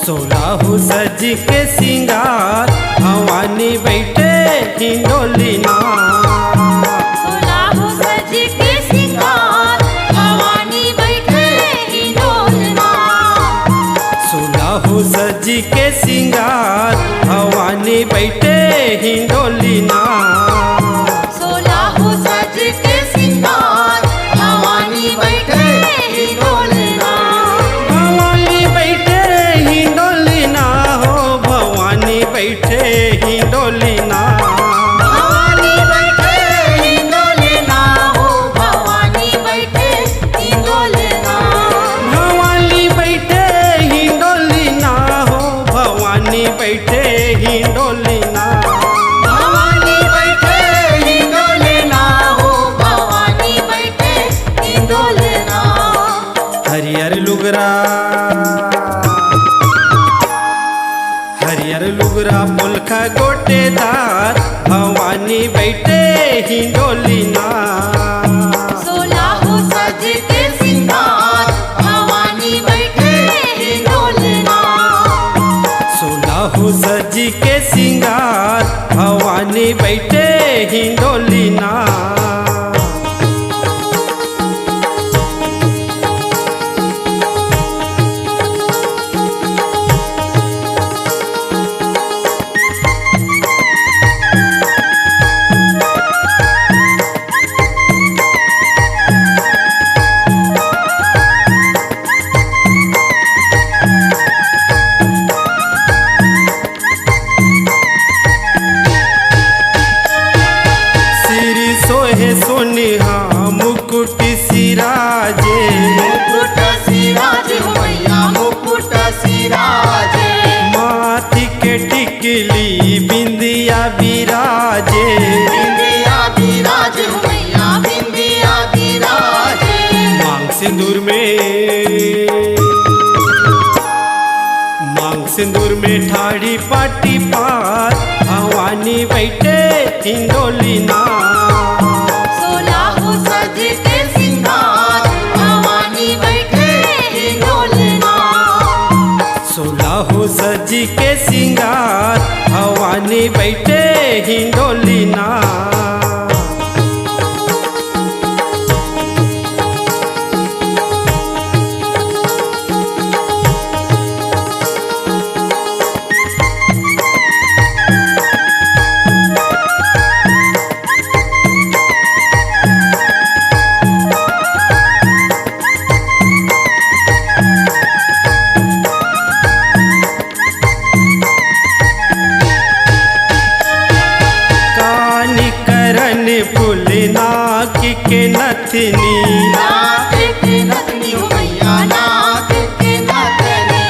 सोलाहू सज के सिंगार भवानी बैठे हिंडोली ना। सोलाहू सज के सिंगार भवानी बैठे हिंडोली ना। सोलाहू सज के सिंगार भवानी बैठे हिंडोली ना। सोलाहू सज के सिंगार भवानी बैठे हिंडोली ना। भवानी बैठे हिंडोली ना हो भवानी बैठे हिंडोली ना। भवानी बैठे हिंडोली ना हो भवानी बैठे हिंडोली ना। भवानी बैठे हिंडोली ना हो भवानी बैठे हिंडोली ना। भवानी बैठे हिंडोली ना हो भवानी बैठे हिंडोली ना। हरियर लुगरा हरियर लुगरा पुलखा गोटेदार भवानी बैठे हिंडोली ना। सोलाहू सज के सिंगार भवानी बैठे हिंडोली ना। सोलाहू सज के सिंगार भवानी बैठे हिंडोली ना। सिरी सोहे सोनिहा मुकुट सिराजे। मुकुट सिराजे हो मैया मुकुट सिराजे। माथि के टिकली बिंदिया बिराजे। बिंदिया बिराजे हो मैया बिंदिया बिराजे। मांग सिंदूर में ठाड़ी पाटी पार भवानी बैठे हिंडोली ना। सोलाहू सज के सिंगार भवानी बैठे हिंडोली ना। सोलाहू सज के सिंगार भवानी बैठे हिंडोली ना। कानी करन फूल नाक के नथनी। नाक के नथनी हो मैया नाक के नथनी।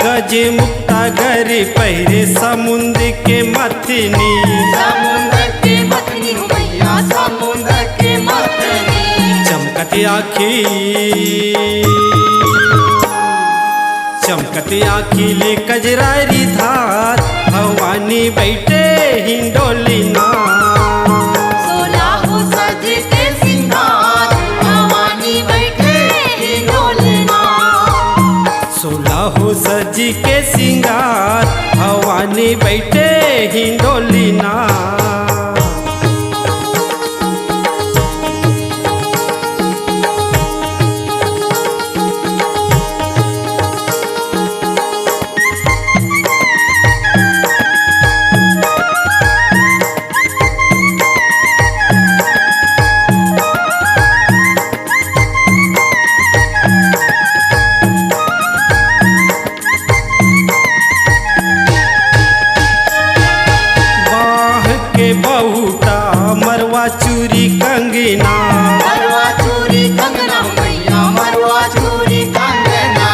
गज मुक्ता घर पहिरे समुद्र के मथनी। समुद्र के मथनी हो मैया समुद्र के मथनी। चमकत आँखी ले कजरारी धार भवानी बैठे हिंडोली ना। सोलाहू सज के सिंगार भवानी बैठे हिंडोली ना। सोलाहू सज के सिंगार भवानी बैठे हिंडोली ना। बाह के बहुटा मरवा चूरी कंगना। मरवा चूड़ी कंगना हो मैया मरवा चूड़ी कंगना।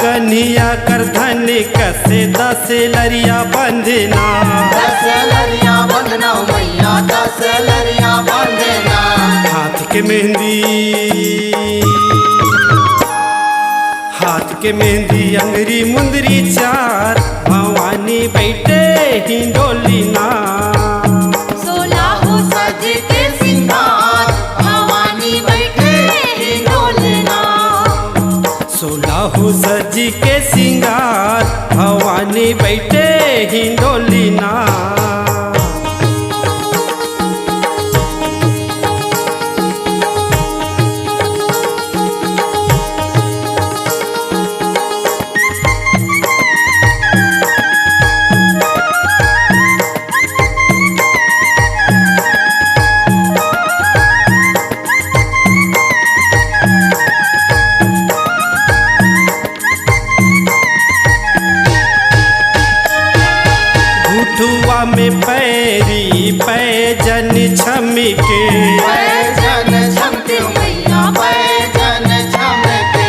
कन्हिया कर धन कसे 10 लरिया बंधना। 10 लरिया बंधना हो मैया 10 लरिया बंधना। हाथ के मेहंदी अंगरी मुंदरी चार भवानी बैठे हिंडोली ना। सोलाहू सज के सिंगार भवानी बैठे हिंडोली ना। सोलह सज के सिंगार भवानी बैठे हिंडोली ना। घुटुआ में पैरी पैजन छमके, पैजन छमके मैया पैजन छमके।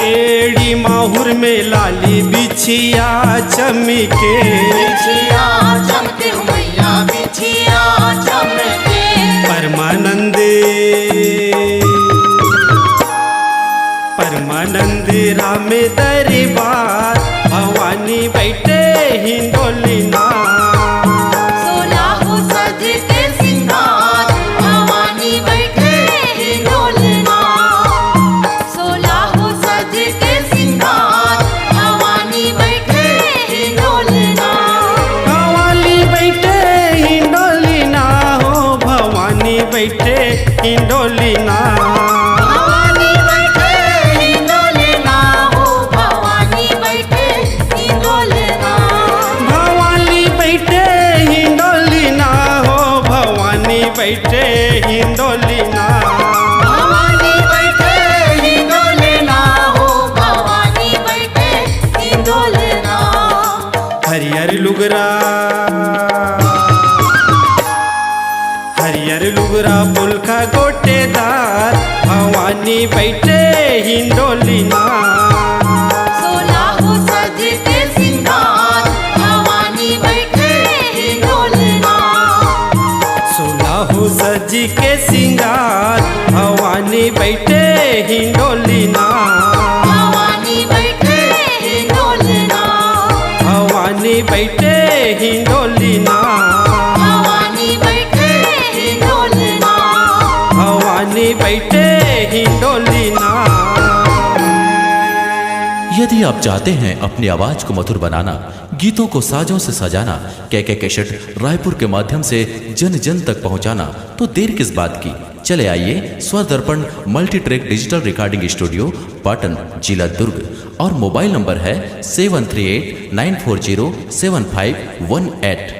एड़ी माहुर में लाली बिछिया चमके, बिछिया चमके मैया बिछिया चमके। परमानंद राम दरबार भवानी बैठे हिंडोली ना। सोलह सज के सिंगार भवानी बैठे हिंडोलना। सोलह सज के सिंगार भवानी बैठे हिंडोलना। भवानी बैठे हिंडोली ना हो, भवानी बैठे हिंडोली ना। भवानी बैठे हिंडोलना हो, भवानी बैठे हिंडोलना। भवानी बैठे हिंडोली ना हो, भवानी बैठे हिंडोली ना। भवानी बैठे हिंडोलना हो, भवानी बैठे हिंडोलना। हरियर लुगरा, हरियर लुगरा पुलका गोटेदार भवानी बैठे हिंडोली ना। सोलह सज के सिंगार भवानी बैठे हिंडोलना। सोलह सज के सिंगार भवानी बैठे हिंडोली ना। भवानी बैठे हिंडोलना। भवानी बैठे हिंडोली ना। भवानी बैठे हिंडोलना। भवानी बैठे हिंडोली ना। यदि आप चाहते हैं अपनी आवाज को मधुर बनाना, गीतों को साजों से सजाना, के कैसेट रायपुर के माध्यम से जन जन तक पहुंचाना, तो देर किस बात की, चले आइए स्वर दर्पण multi track digital recording studio, Patan, जिला दुर्ग। और मोबाइल नंबर है 7389407518।